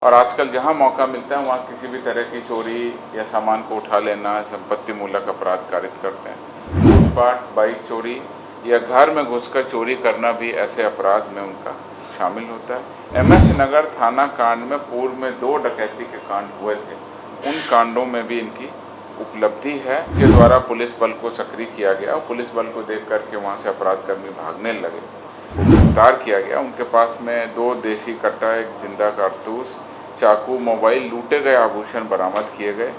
और आजकल जहाँ मौका मिलता है वहाँ किसी भी तरह की चोरी या सामान को उठा लेना संपत्ति मूलक अपराध कारित करते हैं। लूटपाट, बाइक चोरी या घर में घुसकर चोरी करना भी ऐसे अपराध में उनका शामिल होता है। एमएस नगर थाना कांड में पूर्व में 2 डकैती के कांड हुए थे। उन कांडों में भी इनकी उपलब्धि है के द्वारा पुलिस बल को सक्रिय किया गया और पुलिस बल को देख करके वहाँ से अपराधकर्मी भागने लगे, गिरफ्तार किया गया। उनके पास में 2 देसी कट्टा, 1 जिंदा कारतूस, चाकू, मोबाइल, लूटे गए आभूषण बरामद किए गए।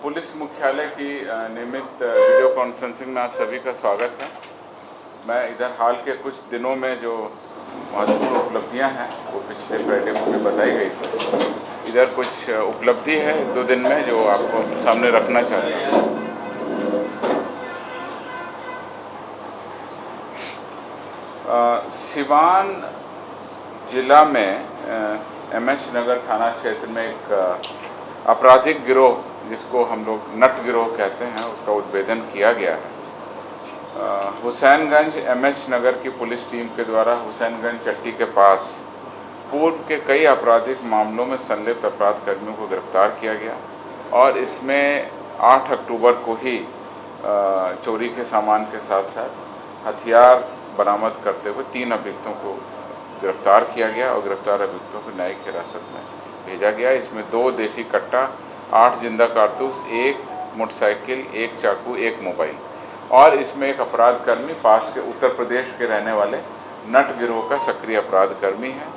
पुलिस मुख्यालय की नियमित वीडियो कॉन्फ्रेंसिंग में आप सभी का स्वागत है। मैं इधर हाल के कुछ दिनों में जो महत्वपूर्ण उपलब्धियां हैं वो पिछले फ्राइडे को भी बताई गई थी। इधर कुछ उपलब्धि है 2 दिन में जो आपको सामने रखना चाहता हूँ। सिवान जिला में एमएस नगर थाना क्षेत्र में एक आपराधिक गिरोह, जिसको हम लोग नट गिरोह कहते हैं, उसका उद्भेदन किया गया है। हुसैनगंज एमएस नगर की पुलिस टीम के द्वारा हुसैनगंज चट्टी के पास पूर्व के कई आपराधिक मामलों में संलिप्त अपराध कर्मियों को गिरफ्तार किया गया और इसमें 8 अक्टूबर को ही चोरी के सामान के साथ साथ हथियार बरामद करते हुए 3 अभियुक्तों को गिरफ्तार किया गया और गिरफ्तार अभियुक्तों को न्यायिक हिरासत में भेजा गया। इसमें 2 देसी कट्टा, 8 जिंदा कारतूस, 1 मोटरसाइकिल, 1 चाकू, 1 मोबाइल और इसमें एक अपराधकर्मी पास के उत्तर प्रदेश के रहने वाले नट गिरोह का सक्रिय अपराधकर्मी है।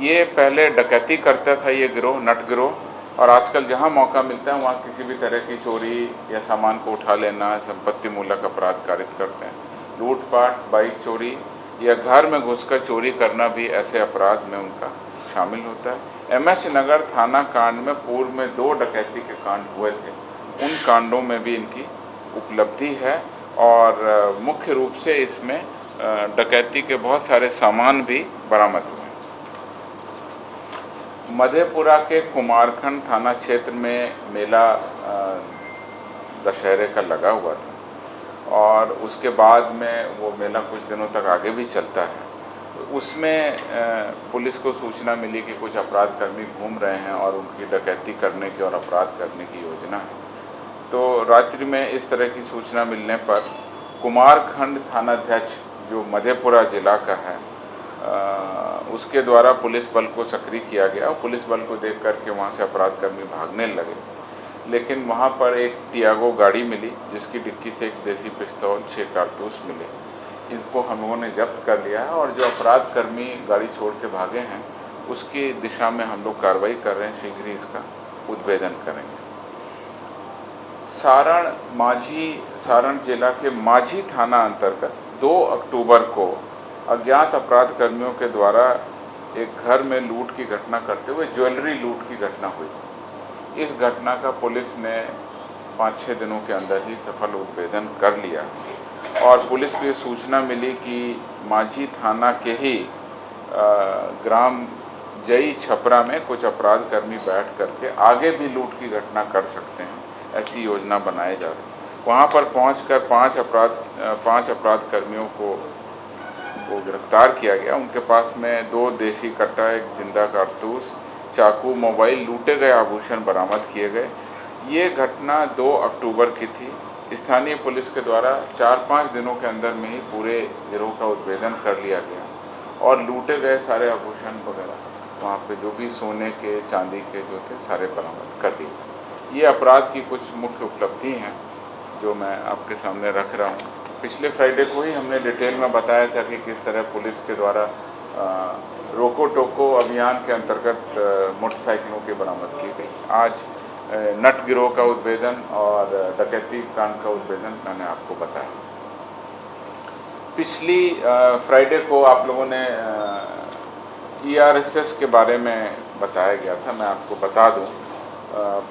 ये पहले डकैती करता था ये गिरोह, नट गिरोह, और आजकल जहाँ मौका मिलता है वहाँ किसी भी तरह की चोरी या सामान को उठा लेना संपत्ति मूलक अपराध कारित करते हैं। लूटपाट, बाइक चोरी या घर में घुसकर चोरी करना भी ऐसे अपराध में उनका शामिल होता है। एमएस नगर थाना कांड में पूर्व में 2 डकैती के कांड हुए थे। उन कांडों में भी इनकी उपलब्धि है और मुख्य रूप से इसमें डकैती के बहुत सारे सामान भी बरामद हुए। मधेपुरा के कुमारखंड थाना क्षेत्र में मेला दशहरे का लगा हुआ था और उसके बाद में वो मेला कुछ दिनों तक आगे भी चलता है। उसमें पुलिस को सूचना मिली कि कुछ अपराधकर्मी घूम रहे हैं और उनकी डकैती करने की और अपराध करने की योजना है। तो रात्रि में इस तरह की सूचना मिलने पर कुमारखंड थानाध्यक्ष जो मधेपुरा जिला का है उसके द्वारा पुलिस बल को सक्रिय किया गया और पुलिस बल को देख करके वहाँ से अपराधकर्मी भागने लगे। लेकिन वहाँ पर एक टियागो गाड़ी मिली जिसकी डिक्की से 1 देसी पिस्तौल, 6 कारतूस मिले। इनको हम लोगों ने जब्त कर लिया है और जो अपराधकर्मी गाड़ी छोड़ के भागे हैं उसकी दिशा में हम लोग कार्रवाई कर रहे हैं। शीघ्र ही इसका उद्भेदन करेंगे। सारण जिला के माझी थाना अंतर्गत 2 अक्टूबर को अज्ञात अपराधकर्मियों के द्वारा एक घर में लूट की घटना करते हुए ज्वेलरी लूट की घटना हुई थी। इस घटना का पुलिस ने 5-6 दिनों के अंदर ही सफल उद्भेदन कर लिया और पुलिस को सूचना मिली कि माझी थाना के ही ग्राम जई छपरा में कुछ अपराधकर्मी बैठ करके आगे भी लूट की घटना कर सकते हैं, ऐसी योजना बनाए जा रही। वहाँ पर पहुँचकर 5 अपराधकर्मियों को गिरफ्तार किया गया। उनके पास में 2 देसी कट्टा, 1 जिंदा कारतूस, चाकू, मोबाइल, लूटे गए आभूषण बरामद किए गए। ये घटना 2 अक्टूबर की थी। स्थानीय पुलिस के द्वारा 4-5 दिनों के अंदर में ही पूरे गिरोह का उद्भेदन कर लिया गया और लूटे गए सारे आभूषण वगैरह वहाँ पे जो भी सोने के, चांदी के जो थे सारे बरामद कर दिए। ये अपराध की कुछ मुख्य उपलब्धि हैं जो मैं आपके सामने रख रहा हूँ। पिछले फ्राइडे को ही हमने डिटेल में बताया था कि किस तरह पुलिस के द्वारा रोको टोको अभियान के अंतर्गत मोटरसाइकिलों की बरामद की गई। आज नट गिरोह का उद्भेदन और डकैती कांड का उद्भेदन मैंने आपको बताया। पिछली फ्राइडे को आप लोगों ने ERSS के बारे में बताया गया था। मैं आपको बता दूं,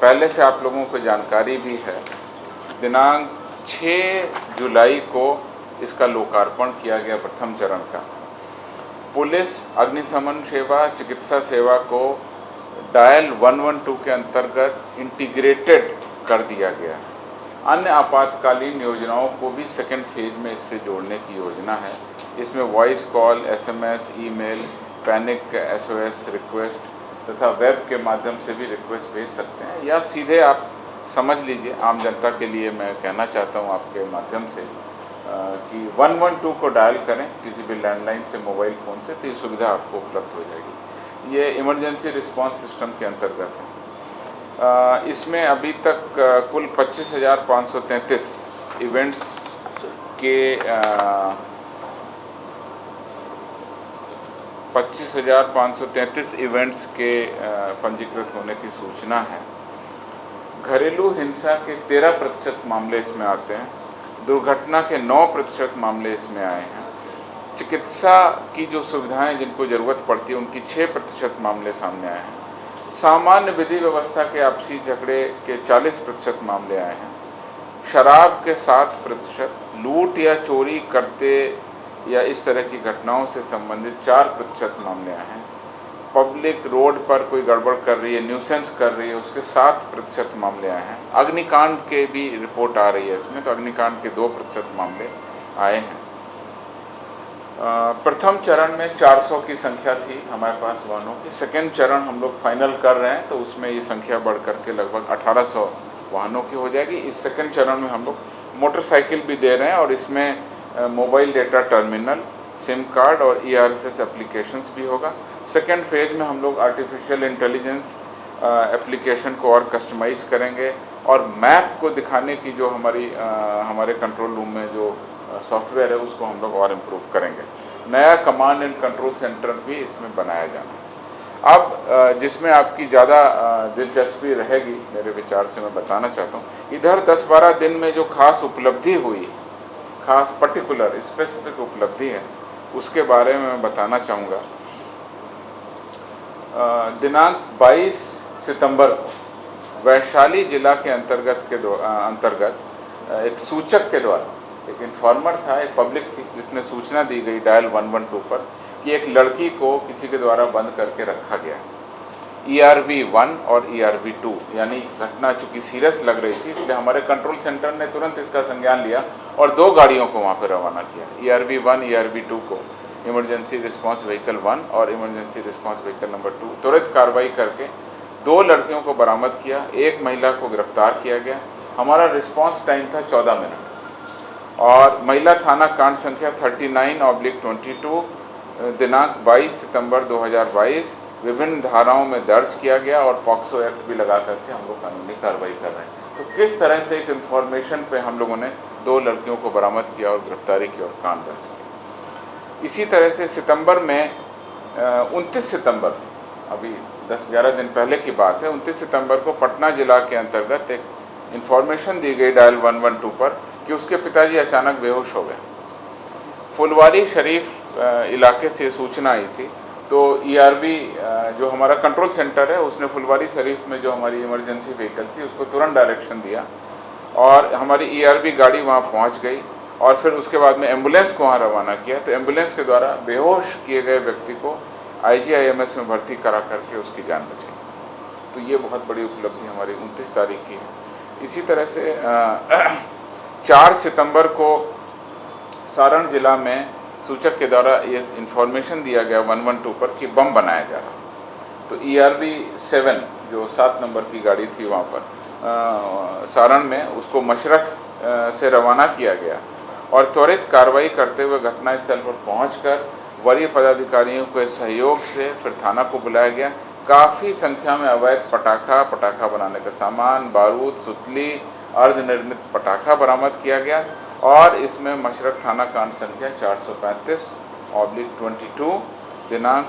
पहले से आप लोगों को जानकारी भी है। दिनांक 6 जुलाई को इसका लोकार्पण किया गया प्रथम चरण का। पुलिस, अग्निशमन सेवा, चिकित्सा सेवा को डायल 112 के अंतर्गत इंटीग्रेटेड कर दिया गया अन्य आपातकालीन योजनाओं को भी सेकेंड फेज में इससे जोड़ने की योजना है। इसमें voice call, SMS, email, panic SOS request तथा वेब के माध्यम से भी रिक्वेस्ट भेज सकते हैं, या सीधे आप समझ लीजिए, आम जनता के लिए मैं कहना चाहता हूं आपके माध्यम से कि 112 को डायल करें किसी भी लैंडलाइन से, मोबाइल फ़ोन से, तो ये सुविधा आपको उपलब्ध हो जाएगी। ये इमरजेंसी रिस्पांस सिस्टम के अंतर्गत है। इसमें अभी तक कुल 25,533 इवेंट्स के 25,533 इवेंट्स के पंजीकृत होने की सूचना है। घरेलू हिंसा के 13% मामले इसमें आते हैं। दुर्घटना के 9% मामले इसमें आए हैं। चिकित्सा की जो सुविधाएं जिनको ज़रूरत पड़ती है उनकी 6% मामले सामने आए हैं। सामान्य विधि व्यवस्था के आपसी झगड़े के 40% मामले आए हैं। शराब के 7%, लूट या चोरी करते या इस तरह की घटनाओं से संबंधित 4% मामले आए हैं। पब्लिक रोड पर कोई गड़बड़ कर रही है, न्यूसेंस कर रही है, उसके 7% मामले आए हैं। अग्निकांड के भी रिपोर्ट आ रही है इसमें, तो अग्निकांड के 2% मामले आए हैं। प्रथम चरण में 400 की संख्या थी हमारे पास वाहनों की। सेकेंड चरण हम लोग फाइनल कर रहे हैं, तो उसमें ये संख्या बढ़ करके लगभग 1800 वाहनों की हो जाएगी। इस सेकेंड चरण में हम लोग मोटरसाइकिल भी दे रहे हैं, और इसमें mobile data terminal, SIM card और ERSS एप्लीकेशंस भी होगा। सेकेंड फेज में हम लोग आर्टिफिशियल इंटेलिजेंस एप्लीकेशन को और कस्टमाइज़ करेंगे, और मैप को दिखाने की जो हमारे कंट्रोल रूम में जो सॉफ्टवेयर है उसको हम लोग और इम्प्रूव करेंगे। नया कमांड एंड कंट्रोल सेंटर भी इसमें बनाया जाना है। अब जिसमें आपकी ज़्यादा दिलचस्पी रहेगी मेरे विचार से मैं बताना चाहता हूँ, इधर 10-12 दिन में जो खास उपलब्धि हुई, खास पर्टिकुलर स्पेसिफिक उपलब्धि है, उसके बारे में मैं बताना चाहूँगा। दिनांक 22 सितंबर को वैशाली जिला के अंतर्गत एक सूचक के द्वारा, एक इन्फॉर्मर था, एक पब्लिक थी, जिसने सूचना दी गई डायल 112 पर कि एक लड़की को किसी के द्वारा बंद करके रखा गया। ERV1 और ERV2, यानी घटना चूँकि सीरियस लग रही थी, इसलिए हमारे कंट्रोल सेंटर ने तुरंत इसका संज्ञान लिया और 2 गाड़ियों को वहाँ पर रवाना किया। ERV1, ERV2 को इमरजेंसी रिस्पांस व्हीकल 1 और इमरजेंसी रिस्पांस व्हीकल नंबर 2 त्वरित कार्रवाई करके 2 लड़कियों को बरामद किया, 1 महिला को गिरफ्तार किया गया। हमारा रिस्पांस टाइम था 14 मिनट, और महिला थाना कांड संख्या 39/22 दिनांक 22 सितंबर 2022 विभिन्न धाराओं में दर्ज किया गया, और पॉक्सो एक्ट भी लगा करके हम लोग कानूनी कार्रवाई कर रहे हैं। तो किस तरह से एक इन्फॉर्मेशन पे हम लोगों ने 2 लड़कियों को बरामद किया और गिरफ्तारी की और कांड दर्ज किया। इसी तरह से सितंबर में 29 सितंबर, अभी 10-11 दिन पहले की बात है, 29 सितंबर को पटना जिला के अंतर्गत एक इन्फॉर्मेशन दी गई डायल 112 पर कि उसके पिताजी अचानक बेहोश हो गए। फुलवारी शरीफ इलाके से सूचना आई थी, तो ERV जो हमारा कंट्रोल सेंटर है उसने फुलवारी शरीफ में जो हमारी इमरजेंसी व्हीकल थी उसको तुरंत डायरेक्शन दिया, और हमारी ERV गाड़ी वहाँ पहुँच गई, और फिर उसके बाद में एम्बुलेंस को वहाँ रवाना किया। तो एम्बुलेंस के द्वारा बेहोश किए गए व्यक्ति को IGIMS में भर्ती करा करके उसकी जान बचाई। तो ये बहुत बड़ी उपलब्धि हमारी 29 तारीख की है। इसी तरह से 4 सितंबर को सारण जिला में सूचक के द्वारा ये इन्फॉर्मेशन दिया गया 112 पर कि बम बनाया जा रहा। तो ERV7 जो 7 नंबर की गाड़ी थी वहाँ पर सारण में, उसको मशरक से रवाना किया गया, और त्वरित कार्रवाई करते हुए घटनास्थल पर पहुंचकर वरीय पदाधिकारियों के सहयोग से फिर थाना को बुलाया गया। काफ़ी संख्या में अवैध पटाखा बनाने का सामान, बारूद, सुतली, अर्धनिर्मित पटाखा बरामद किया गया, और इसमें मशरक थाना कांड संख्या 435/22 दिनांक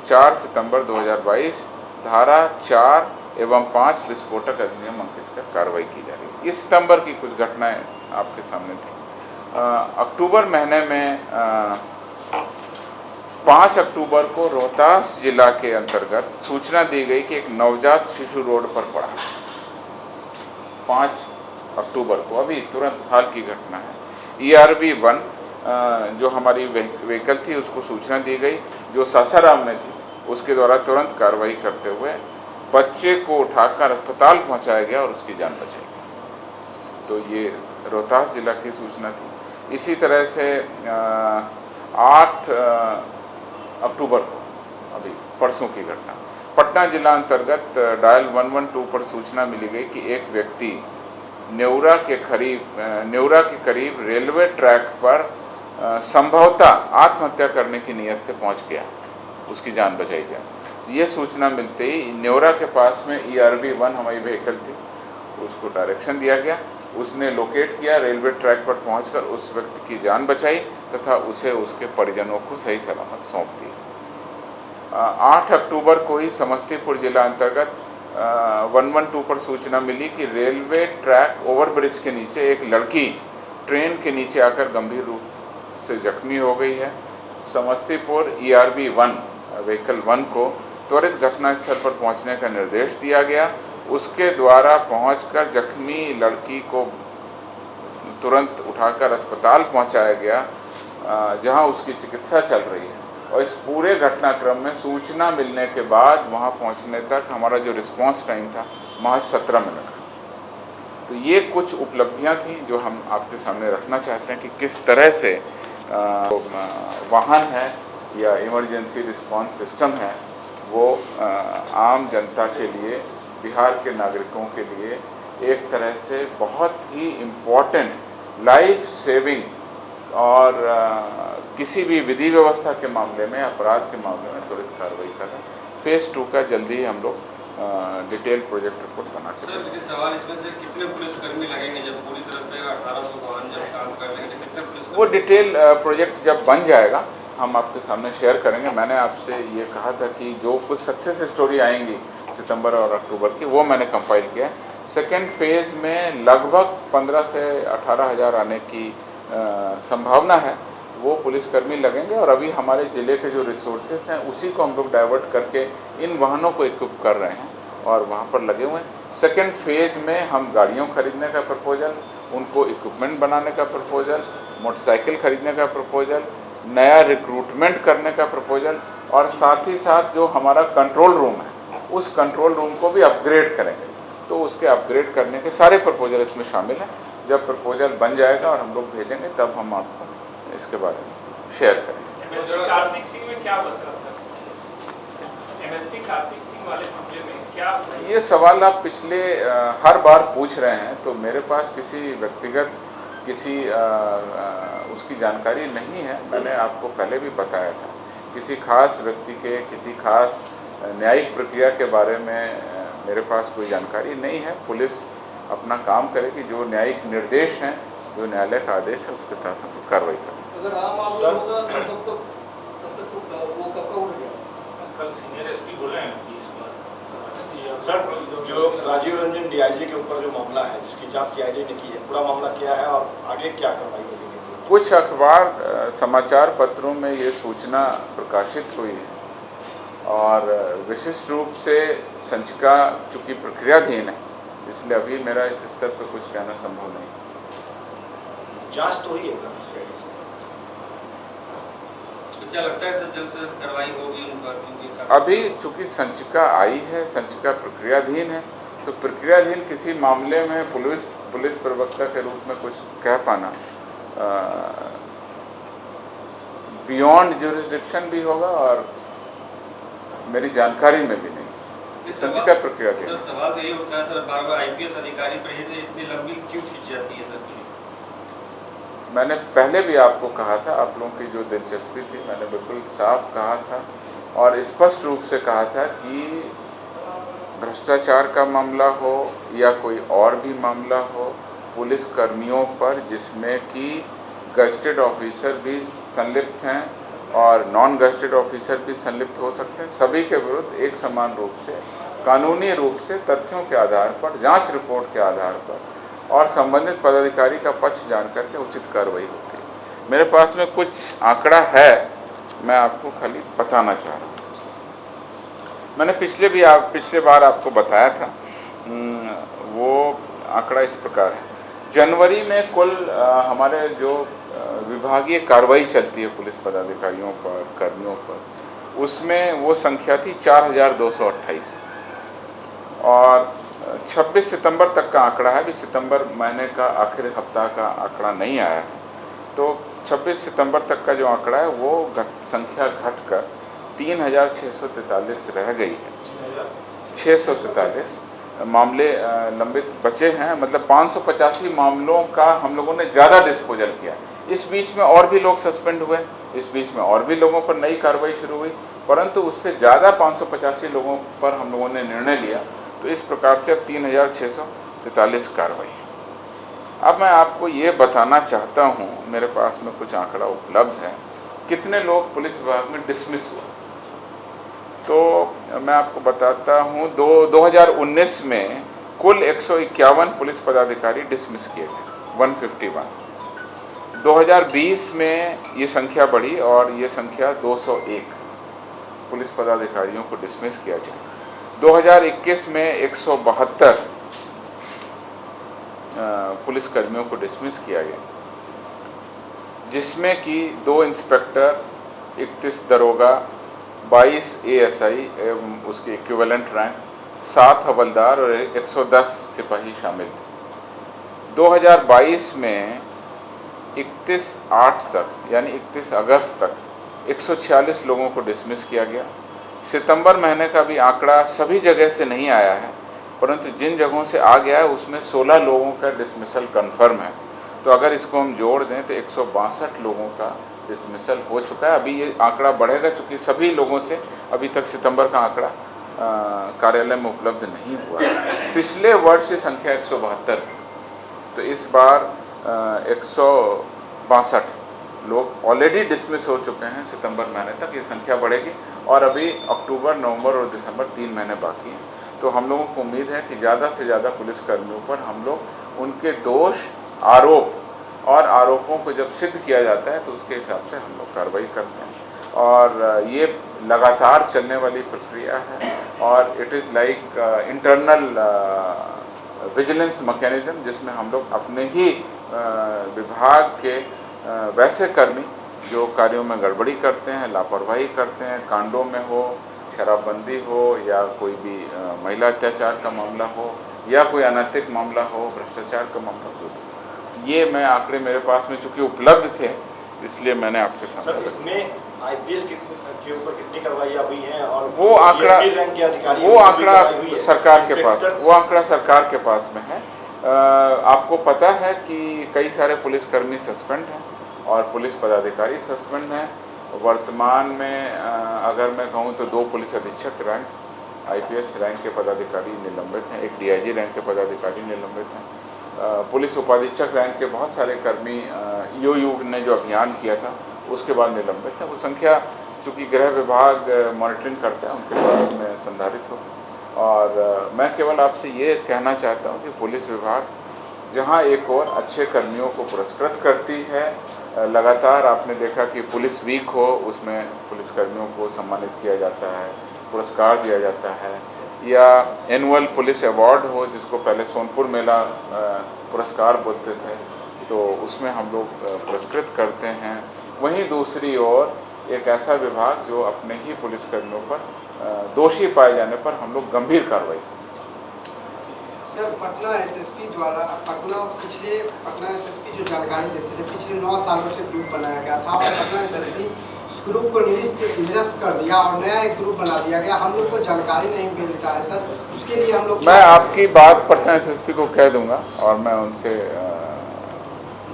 4 सितंबर 2022 धारा 4 एवं 5 विस्फोटक अधिनियम अंकित कर कार्रवाई की जा रही है। इस सितंबर की कुछ घटनाएं आपके सामने थी। अक्टूबर महीने में 5 अक्टूबर को रोहतास जिला के अंतर्गत सूचना दी गई कि एक नवजात शिशु रोड पर पड़ा। 5 अक्टूबर को, अभी तुरंत हाल की घटना है। ERV1 जो हमारी व्हीकल थी उसको सूचना दी गई, जो सासाराम में थी, उसके द्वारा तुरंत कार्रवाई करते हुए बच्चे को उठाकर अस्पताल पहुंचाया गया और उसकी जान बचाई गई। तो ये रोहतास जिला की सूचना थी। इसी तरह से 8 अक्टूबर को, अभी परसों की घटना, पटना जिला अंतर्गत डायल 112 पर सूचना मिली गई कि एक व्यक्ति नेवरा के करीब रेलवे ट्रैक पर संभवतः आत्महत्या करने की नीयत से पहुंच गया, उसकी जान बचाई जाए। ये सूचना मिलते ही नेवरा के पास में ERB-1 हमारी व्हीकल थी, उसको डायरेक्शन दिया गया, उसने लोकेट किया, रेलवे ट्रैक पर पहुंचकर उस व्यक्ति की जान बचाई तथा उसे उसके परिजनों को सही सलामत सौंप दिया। 8 अक्टूबर को ही समस्तीपुर जिला अंतर्गत 112 पर सूचना मिली कि रेलवे ट्रैक ओवरब्रिज के नीचे एक लड़की ट्रेन के नीचे आकर गंभीर रूप से जख्मी हो गई है। समस्तीपुर ERB-1 व्हीकल 1 को त्वरित घटनास्थल पर पहुंचने का निर्देश दिया गया। उसके द्वारा पहुंचकर जख्मी लड़की को तुरंत उठाकर अस्पताल पहुंचाया गया, जहां उसकी चिकित्सा चल रही है। और इस पूरे घटनाक्रम में सूचना मिलने के बाद वहां पहुंचने तक हमारा जो रिस्पांस टाइम था महज 17 मिनट। तो ये कुछ उपलब्धियां थी जो हम आपके सामने रखना चाहते हैं कि किस तरह से वाहन है या इमरजेंसी रिस्पांस सिस्टम है वो आम जनता के लिए, बिहार के नागरिकों के लिए एक तरह से बहुत ही इम्पोर्टेंट लाइफ सेविंग और किसी भी विधि व्यवस्था के मामले में, अपराध के मामले में त्वरित कार्रवाई कर रहे हैं। फेज़ 2 का जल्दी ही हम लोग डिटेल प्रोजेक्ट रिपोर्ट बना के सर, इसके सवाल इसमें से कितने पुलिसकर्मी लगेंगे जब पूरी तरह से 1800 वाहन जब काम कर लेंगे, कितने पुलिस? वो डिटेल प्रोजेक्ट जब बन जाएगा हम आपके सामने शेयर करेंगे। मैंने आपसे ये कहा था कि जो कुछ सक्सेस स्टोरी आएंगी सितंबर और अक्टूबर की, वो मैंने कंपाइल किया है। सेकेंड फेज़ में लगभग 15 से 18 हज़ार आने की संभावना है, वो पुलिसकर्मी लगेंगे। और अभी हमारे ज़िले के जो रिसोर्सेस हैं उसी को हम लोग डाइवर्ट करके इन वाहनों को इक्विप कर रहे हैं और वहाँ पर लगे हुए हैं। सेकेंड फेज़ में हम गाड़ियों खरीदने का प्रपोजल, उनको इक्विपमेंट बनाने का प्रपोजल, मोटरसाइकिल खरीदने का प्रपोजल, नया रिक्रूटमेंट करने का प्रपोजल, और साथ ही साथ जो हमारा कंट्रोल रूम है उस कंट्रोल रूम को भी अपग्रेड करेंगे। तो उसके अपग्रेड करने के सारे प्रपोजल इसमें शामिल हैं। जब प्रपोजल बन जाएगा और हम लोग भेजेंगे तब हम आपको इसके बारे में शेयर करेंगे। कार्तिक सिंह में क्या बस रहा था? MLC कार्तिक सिंह वाले मामले में क्या? ये सवाल आप पिछले हर बार पूछ रहे हैं, तो मेरे पास किसी व्यक्तिगत किसी उसकी जानकारी नहीं है। मैंने आपको पहले भी बताया था, किसी खास व्यक्ति के, किसी खास न्यायिक प्रक्रिया के बारे में मेरे पास कोई जानकारी नहीं है। पुलिस अपना काम करेगी, जो न्यायिक निर्देश हैं, जो न्यायालय का आदेश है उसके तहत हम कार्रवाई करेंगे। अगर आम मामला होगा तब तक वो कब उठ गया? कल सीनियर SP बोले हैं इस बार। सर, जो राजीव रंजन DIG के ऊपर जो मामला है जिसकी जांच CID ने की है, पूरा मामला क्या है और आगे क्या कार्रवाई होगी? कुछ अखबार समाचार पत्रों में ये सूचना प्रकाशित हुई है और विशिष्ट रूप से संचिका चूँकि प्रक्रियाधीन है, इसलिए अभी मेरा इस स्तर पर कुछ कहना संभव नहीं। जांच तो हुई है CID से? तो क्या लगता है सर जल्द से जल्द कार्रवाई होगी उन पर? अभी चूँकि संचिका आई है, संचिका प्रक्रियाधीन है, तो प्रक्रियाधीन किसी मामले में पुलिस प्रवक्ता के रूप में कुछ कह पाना बियॉन्ड ज्यूरिसडिक्शन भी होगा और मेरी जानकारी में भी नहीं। संचिका प्रक्रियाधीन। सर, सवाल तो ये उठता है सर, बार-बार IPS अधिकारी पर ही इतनी लंबी क्यों खींच जाती है सर? मैंने पहले भी आपको कहा था, आप लोगों की जो दिलचस्पी थी, मैंने बिल्कुल साफ कहा था और स्पष्ट रूप से कहा था कि भ्रष्टाचार का मामला हो या कोई और भी मामला हो, पुलिस कर्मियों पर जिसमें कि गजेटेड ऑफिसर भी संलिप्त हैं और नॉन गजेटेड ऑफिसर भी संलिप्त हो सकते हैं, सभी के विरुद्ध एक समान रूप से, कानूनी रूप से, तथ्यों के आधार पर, जांच रिपोर्ट के आधार पर और संबंधित पदाधिकारी का पक्ष जान करके उचित कार्रवाई होती है। मेरे पास में कुछ आंकड़ा है, मैं आपको खाली बताना चाह रहा हूँ। मैंने पिछले बार आपको बताया था, वो आंकड़ा इस प्रकार है। जनवरी में कुल हमारे जो विभागीय कार्रवाई चलती है पुलिस पदाधिकारियों पर, कर्मियों पर, उसमें वो संख्या थी 4228 और 26 सितंबर तक का आंकड़ा है, अभी सितंबर महीने का आखिरी हफ्ता का आंकड़ा नहीं आया है। तो 26 सितंबर तक का जो आंकड़ा है वो संख्या घटकर 3643 रह गई है। 643 मामले लंबित बचे हैं, मतलब 585 मामलों का हम लोगों ने ज़्यादा डिस्पोजल किया। इस बीच में और भी लोग सस्पेंड हुए, इस बीच में और भी लोगों पर नई कार्रवाई शुरू हुई, परंतु उससे ज़्यादा 585 लोगों पर हम लोगों ने निर्णय लिया। तो इस प्रकार से अब 3643 कार्रवाई है। अब मैं आपको ये बताना चाहता हूँ, मेरे पास में कुछ आंकड़ा उपलब्ध है, कितने लोग पुलिस विभाग में डिसमिस हुए। तो मैं आपको बताता हूँ, 2019 में कुल 151 पुलिस पदाधिकारी डिसमिस किए गए, 151। 2020 में ये संख्या बढ़ी और ये संख्या 201 पुलिस पदाधिकारियों को डिसमिस किया गया। 2021 में 172 पुलिसकर्मियों को डिसमिस किया गया, जिसमें कि 2 इंस्पेक्टर, 31 दरोगा, 22 एएसआई एवं उसके इक्विवेलेंट रैंक, 7 हवलदार और 110 सिपाही शामिल थे। 2022 में 31/8 तक यानी 31 अगस्त तक 146 लोगों को डिसमिस किया गया। सितंबर महीने का भी आंकड़ा सभी जगह से नहीं आया है, परंतु जिन जगहों से आ गया है उसमें 16 लोगों का डिसमिसल कन्फर्म है। तो अगर इसको हम जोड़ दें तो 162 लोगों का डिसमिसल हो चुका है। अभी ये आंकड़ा बढ़ेगा, चूँकि सभी लोगों से अभी तक सितंबर का आंकड़ा कार्यालय में उपलब्ध नहीं हुआ है। पिछले वर्ष की संख्या 172, तो इस बार 162 लोग ऑलरेडी डिसमिस हो चुके हैं। सितंबर महीने तक ये संख्या बढ़ेगी और अभी अक्टूबर, नवंबर और दिसंबर 3 महीने बाकी हैं। तो हम लोगों को उम्मीद है कि ज़्यादा से ज़्यादा पुलिसकर्मियों पर हम लोग उनके दोष, आरोप और आरोपों को जब सिद्ध किया जाता है तो उसके हिसाब से हम लोग कार्रवाई करते हैं। और ये लगातार चलने वाली प्रक्रिया है और it is like internal vigilance mechanism, जिसमें हम लोग अपने ही विभाग के वैसे कर्मी जो कार्यों में गड़बड़ी करते हैं, लापरवाही करते हैं, कांडों में हो, शराबबंदी हो या कोई भी महिला अत्याचार का मामला हो या कोई अनैतिक मामला हो, भ्रष्टाचार का मामला हो, ये मैं आंकड़े मेरे पास में चूँकि उपलब्ध थे इसलिए मैंने आपके सामने सर, इसमें आईपीएस के ऊपर कितनी कार्रवाइयाँ हुई हैं और वो आंकड़ा सरकार के पास, वो आंकड़ा सरकार के पास में है। आपको पता है कि कई सारे पुलिसकर्मी सस्पेंड हैं और पुलिस पदाधिकारी सस्पेंड हैं। वर्तमान में अगर मैं कहूँ तो 2 पुलिस अधीक्षक रैंक आईपीएस रैंक के पदाधिकारी निलंबित हैं, एक डीआईजी रैंक के पदाधिकारी निलंबित हैं। पुलिस उपाधीक्षक रैंक के बहुत सारे कर्मी ईओयू ने जो अभियान किया था उसके बाद निलंबित है। वो संख्या चूँकि गृह विभाग मॉनिटरिंग करता है उनके पास में संधारित हो। और मैं केवल आपसे ये कहना चाहता हूँ कि पुलिस विभाग जहाँ एक और अच्छे कर्मियों को पुरस्कृत करती है, लगातार आपने देखा कि पुलिस वीक हो उसमें पुलिसकर्मियों को सम्मानित किया जाता है, पुरस्कार दिया जाता है, या एनुअल पुलिस अवार्ड हो जिसको पहले सोनपुर मेला पुरस्कार बोलते थे, तो उसमें हम लोग पुरस्कृत करते हैं। वहीं दूसरी ओर एक ऐसा विभाग जो अपने ही पुलिसकर्मियों पर दोषी पाए जाने पर हम लोग गंभीर कार्रवाई करते हैं। सर, पटना एसएसपी द्वारा पटना एसएसपी जो जानकारी देते थे, पिछले 9 सालों से ग्रुप बनाया गया था और पटना एसएसपी इस ग्रुप को निरस्त कर दिया और नया एक ग्रुप बना दिया गया। हम लोग को जानकारी नहीं मिलता है सर, उसके लिए हम लोग, मैं आपकी बात पटना एसएसपी को कह दूंगा और मैं उनसे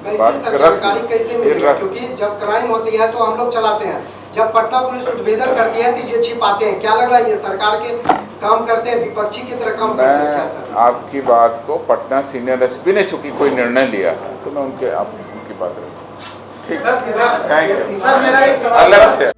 कैसे सर जानकारी कैसे मिलेगा, क्योंकि जब क्राइम होती है तो हम लोग चलाते हैं, जब पटना पुलिस उद्भेदन करती है तो ये छिपाते हैं। क्या लग रहा है ये सरकार के काम करते हैं, विपक्षी की तरह काम करते हैं क्या सर? आपकी बात को पटना सीनियर एसपी ने चूंकि कोई निर्णय लिया है तो मैं उनकी बात रखूँ। ठीक है, थैंक यू। अलग से